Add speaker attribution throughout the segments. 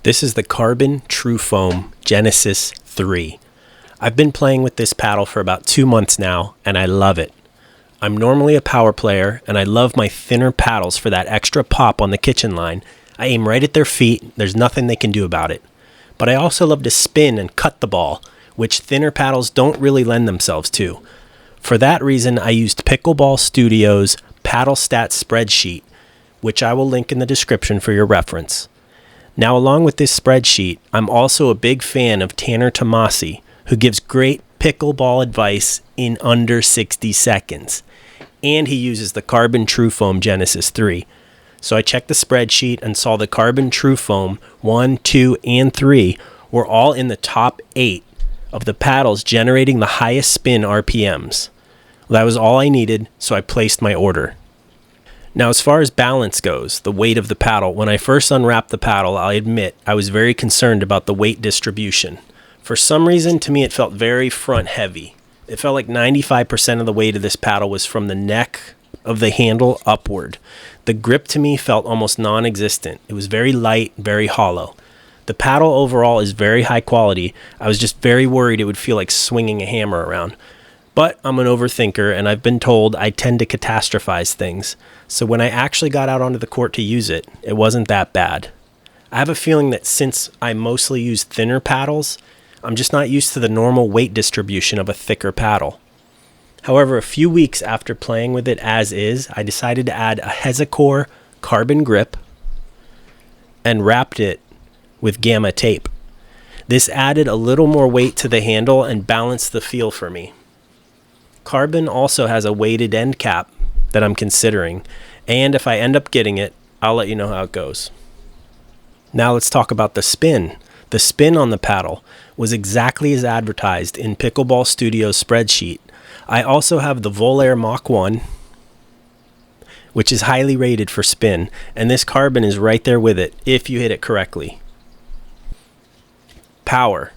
Speaker 1: This is the CRBN TRUFOAM Genesis 3. I've been playing with this paddle for about 2 months now, and I love it. I'm normally a power player, and I love my thinner paddles for that extra pop on the kitchen line. I aim right at their feet, there's nothing they can do about it. But I also love to spin and cut the ball, which thinner paddles don't really lend themselves to. For that reason, I used Pickleball Studios' Paddle Stats spreadsheet, which I will link in the description for your reference. Now, along with this spreadsheet, I'm also a big fan of Tanner Tomasi, who gives great pickleball advice in under 60 seconds. And he uses the CRBN TRUFOAM Genesis 3. So I checked the spreadsheet and saw the CRBN TRUFOAM 1, 2, and 3 were all in the top 8 of the paddles generating the highest spin RPMs. Well, that was all I needed, so I placed my order. Now, as far as balance goes, the weight of the paddle, when I first unwrapped the paddle, I admit I was very concerned about the weight distribution. For some reason, to me, it felt very front heavy. It felt like 95% of the weight of this paddle was from the neck of the handle upward. The grip to me felt almost non-existent. It was very light, very hollow. The paddle overall is very high quality. I was just very worried it would feel like swinging a hammer around. But I'm an overthinker, and I've been told I tend to catastrophize things. So when I actually got out onto the court to use it, it wasn't that bad. I have a feeling that since I mostly use thinner paddles, I'm just not used to the normal weight distribution of a thicker paddle. However, a few weeks after playing with it as is, I decided to add a Hexacore carbon grip and wrapped it with gamma tape. This added a little more weight to the handle and balanced the feel for me. CRBN also has a weighted end cap that I'm considering, and if I end up getting it, I'll let you know how it goes. Now let's talk about the spin. The spin on the paddle was exactly as advertised in Pickleball Studios' spreadsheet. I also have the Volair Mach 1, which is highly rated for spin, and this CRBN is right there with it if you hit it correctly. Power.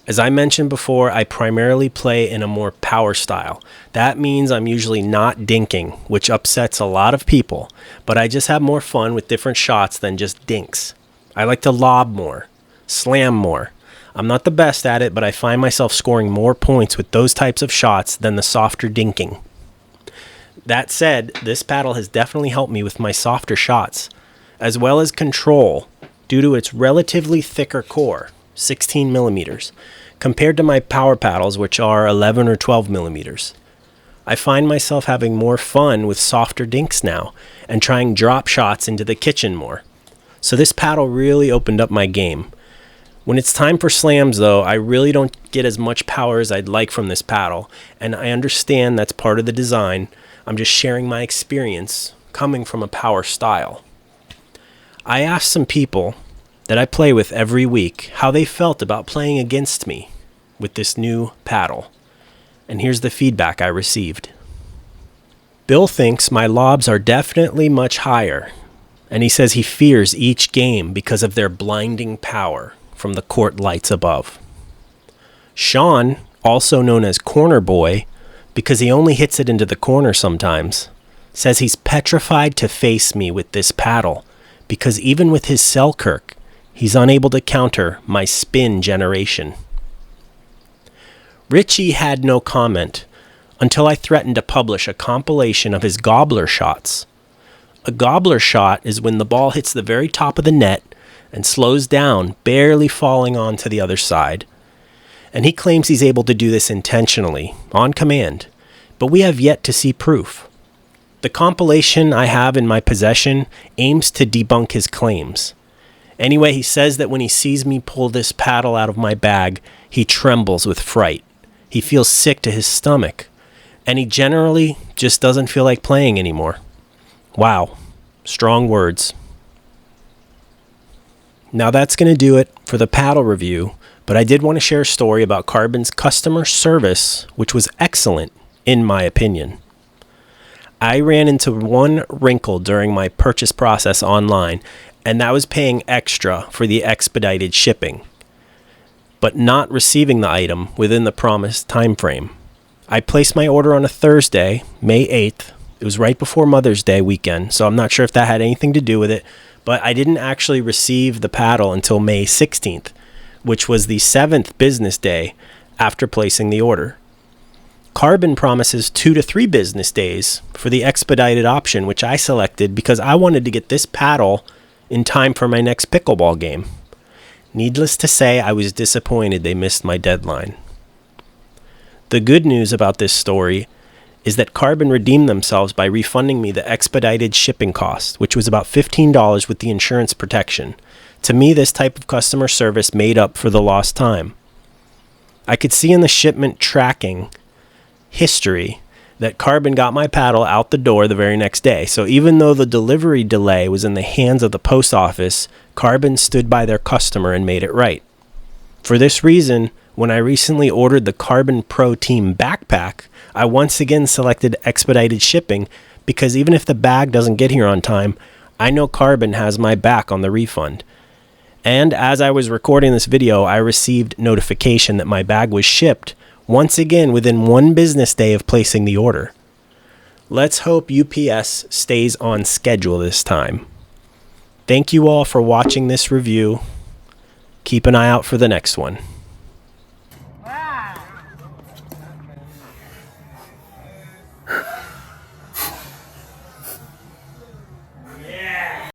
Speaker 1: As I mentioned before, I primarily play in a more power style. That means I'm usually not dinking, which upsets a lot of people, but I just have more fun with different shots than just dinks. I like to lob more, slam more. I'm not the best at it, but I find myself scoring more points with those types of shots than the softer dinking. That said, this paddle has definitely helped me with my softer shots, as well as control, due to its relatively thicker core, 16 millimeters, compared to my power paddles, which are 11 or 12 millimeters. I find myself having more fun with softer dinks now and trying drop shots into the kitchen more. So this paddle really opened up my game. When it's time for slams, though, I really don't get as much power as I'd like from this paddle, and I understand that's part of the design. I'm just sharing my experience coming from a power style. I asked some people that I play with every week how they felt about playing against me with this new paddle. And here's the feedback I received. Bill thinks my lobs are definitely much higher, and he says he fears each game because of their blinding power from the court lights above. Sean, also known as Corner Boy, because he only hits it into the corner sometimes, says he's petrified to face me with this paddle because even with his Selkirk, he's unable to counter my spin generation. Richie had no comment until I threatened to publish a compilation of his gobbler shots. A gobbler shot is when the ball hits the very top of the net and slows down, barely falling onto the other side. And he claims he's able to do this intentionally, on command, but we have yet to see proof. The compilation I have in my possession aims to debunk his claims. Anyway, he says that when he sees me pull this paddle out of my bag, he trembles with fright. He feels sick to his stomach, and he generally just doesn't feel like playing anymore. Wow, strong words. Now that's going to do it for the paddle review, but I did want to share a story about CRBN's customer service, which was excellent, in my opinion. I ran into one wrinkle during my purchase process online, and that was paying extra for the expedited shipping, but not receiving the item within the promised time frame. I placed my order on a Thursday, May 8th, It was right before Mother's Day weekend, so I'm not sure if that had anything to do with it, but I didn't actually receive the paddle until May 16th, which was the 7th business day after placing the order. CRBN promises 2 to 3 business days for the expedited option, which I selected because I wanted to get this paddle in time for my next pickleball game. Needless to say, I was disappointed they missed my deadline. The good news about this story is that CRBN redeemed themselves by refunding me the expedited shipping cost, which was about $15 with the insurance protection. To me, this type of customer service made up for the lost time. I could see in the shipment tracking history that CRBN got my paddle out the door the very next day. So even though the delivery delay was in the hands of the post office, CRBN stood by their customer and made it right. For this reason, when I recently ordered the CRBN Pro Team backpack, I once again selected expedited shipping because even if the bag doesn't get here on time, I know CRBN has my back on the refund. And as I was recording this video, I received notification that my bag was shipped once again within 1 business day of placing the order. Let's hope UPS stays on schedule this time. Thank you all for watching this review. Keep an eye out for the next one.